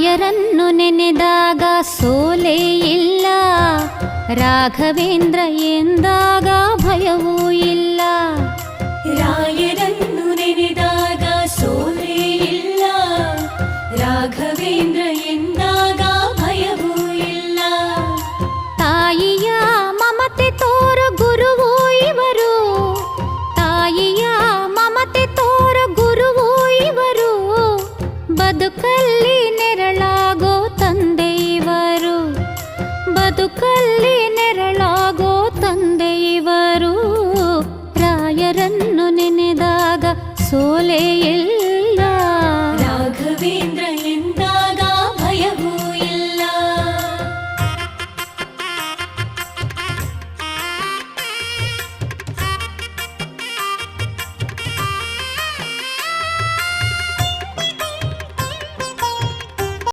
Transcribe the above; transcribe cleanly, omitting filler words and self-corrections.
ರಾಯರನ್ನು ನೆನೆದಾಗ ಸೋಲೇ ಇಲ್ಲ, ರಾಘವೇಂದ್ರ ಎಂದಾಗ ಭಯವೂ ಇಲ್ಲ. ರಾಯರನ್ನು ನೆನೆದಾಗ ಸೋಲೇ ಇಲ್ಲ, ರಾಘವೇಂದ್ರ ಎಂದಾಗ ಭಯವೂ ಇಲ್ಲ. ತಾಯಿಯ ಮಮತೆ ತೋರು ಗುರುವು ಇವರು, ತಾಯಿಯ ಮಮತೆ ತೋರು ಗುರುವು ಇವರು, ಬದುಕಲ್ಲಿ ನೆರಳಾಗೋ ತಂದೆ ಇವರು, ಬದುಕಲ್ಲಿ ನೆರಳಾಗೋ ತಂದೆ ಇವರು. ರಾಯರನ್ನು ನೆನೆದಾಗ ಸೋಲೇ